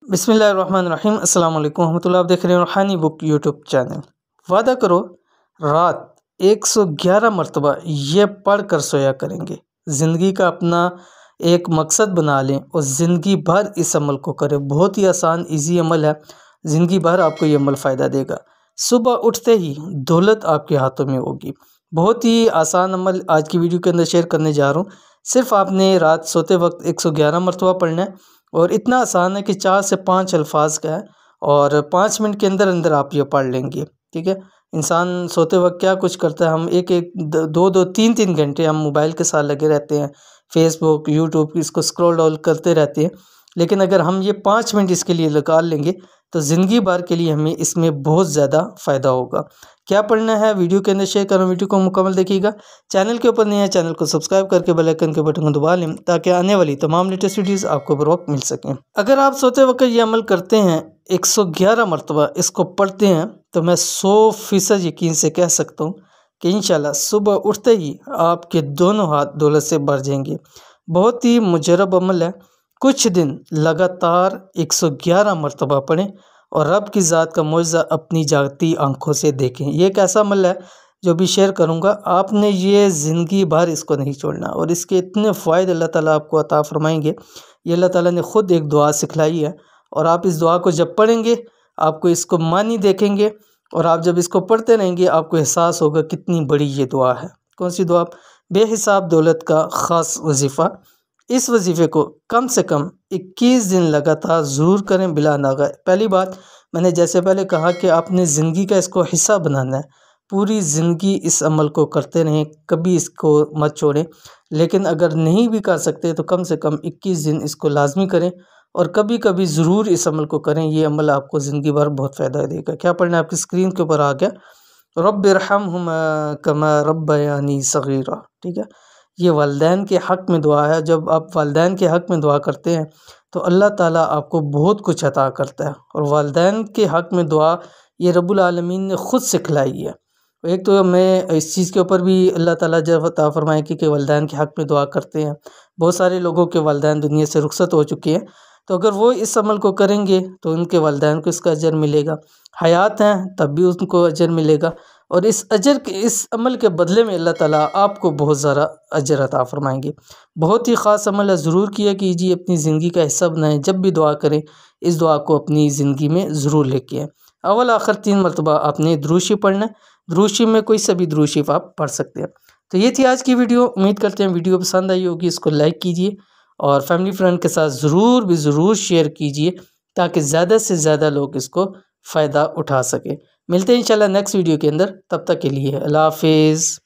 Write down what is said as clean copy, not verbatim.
बिस्मिल्लाहिर्रहमानिर्रहीम अस्सलाम वालेकुम रहमतुल्लाह। आप देख रहे हैं रूहानी बुक यूट्यूब चैनल। वादा करो रात 111 मरतबा ये पढ़ कर सोया करेंगे। ज़िंदगी का अपना एक मकसद बना लें और ज़िंदगी भर इस अमल को करें। बहुत ही आसान इजी अमल है, ज़िंदगी भर आपको ये अमल फ़ायदा देगा। सुबह उठते ही दौलत आपके हाथों में होगी। बहुत ही आसान अमल आज की वीडियो के अंदर शेयर करने जा रहा हूँ। सिर्फ आपने रात सोते वक्त 111 मरतबा पढ़ना है और इतना आसान है कि 4 से 5 अल्फाज का है और 5 मिनट के अंदर अंदर आप ये पढ़ लेंगे। ठीक है, इंसान सोते वक्त क्या कुछ करता है, हम एक एक दो दो तीन तीन घंटे हम मोबाइल के साथ लगे रहते हैं, फेसबुक यूट्यूब इसको स्क्रॉल डाउन करते रहते हैं। लेकिन अगर हम ये 5 मिनट इसके लिए निकाल लेंगे तो ज़िंदगी भर के लिए हमें इसमें बहुत ज़्यादा फ़ायदा होगा। क्या पढ़ना है वीडियो के अंदर शेयर करूँ, वीडियो को मुकम्मल देखिएगा। चैनल के ऊपर नए हैं, चैनल को सब्सक्राइब करके बेल आइकन के बटन को दबा लें ताकि आने वाली तमाम लेटेस्ट वीडियोज़ आपको बर वक्त मिल सकें। अगर आप सोते वक्त ये अमल करते हैं, 111 मरतबा इसको पढ़ते हैं, तो मैं 100% यकीन से कह सकता हूँ कि इंशाल्लाह सुबह उठते ही आपके दोनों हाथ दौलत से भर जाएंगे। बहुत ही मुजरब अमल है। कुछ दिन लगातार 111 मरतबा पढ़ें और रब की ज़ात का मुआज़ा अपनी जागती आंखों से देखें। ये एक ऐसा अमल है जो भी शेयर करूँगा, आपने ये ज़िंदगी भर इसको नहीं छोड़ना और इसके इतने फ़ायदे अल्लाह ताला आपको अता फ़रमाएंगे। ये अल्लाह ताला ने ख़ुद एक दुआ सिखलाई है और आप इस दुआ को जब पढ़ेंगे आपको इसको मानी देखेंगे और आप जब इसको पढ़ते रहेंगे आपको एहसास होगा कितनी बड़ी ये दुआ है। कौन सी दुआ? बेहिसाब दौलत का ख़ास वजीफ़ा। इस वजीफ़े को कम से कम 21 दिन लगातार ज़रूर करें बिला नागा। पहली बात, मैंने जैसे पहले कहा कि आपने ज़िंदगी का इसको हिस्सा बनाना है। पूरी ज़िंदगी इस अमल को करते रहें, कभी इसको मत छोड़ें। लेकिन अगर नहीं भी कर सकते तो कम से कम 21 दिन इसको लाजमी करें और कभी कभी ज़रूर इस अमल को करें। ये अमल आपको ज़िंदगी भर बहुत फ़ायदा देगा। क्या पढ़ना है? आपकी स्क्रीन के ऊपर आ गया, रब्बिरहम्हुमा कमा रब्बयानी सगीरा। ठीक है, ये वालिदैन के हक़ में दुआ है। जब आप वालिदैन के हक़ में दुआ करते हैं तो अल्लाह ताला आपको बहुत कुछ अता करता है और वालिदैन के हक़ में दुआ ये रब्बुल आलमीन ने ख़ुद सिखलाई है। एक तो मैं इस चीज़ के ऊपर भी अल्लाह ताला जब अता फ़रमाए कि वालिदैन के हक़ में दुआ करते हैं। बहुत सारे लोगों के वालिदैन दुनिया से रुखसत हो चुके हैं, तो अगर वो इस अमल को करेंगे तो उनके वालिदैन को इसका अजर मिलेगा। हयात हैं तब भी उनको अजर मिलेगा और इस अमल के बदले में अल्लाह ताला आपको बहुत ज़्यादा अजर अता फ़रमाएंगे। बहुत ही ख़ास अमल है, ज़रूर किया कीजिए, अपनी ज़िंदगी का हिस्सा बनाएं। जब भी दुआ करें इस दुआ को अपनी ज़िंदगी में ज़रूर लेके आएँ। अव्वल आखिर 3 मरतबा आपने दुरूद शरीफ पढ़ना है। दुरूद शरीफ में कोई सा भी दुरूद शरीफ आप पढ़ सकते हैं। तो ये थी आज की वीडियो। उम्मीद करते हैं वीडियो पसंद आई होगी। इसको लाइक कीजिए और फैमिली फ्रेंड के साथ ज़रूर शेयर कीजिए ताकि ज़्यादा से ज़्यादा लोग इसको फ़ायदा उठा सकें। मिलते हैं इंशाल्लाह नेक्स्ट वीडियो के अंदर, तब तक के लिए अल्लाह हाफ़िज़।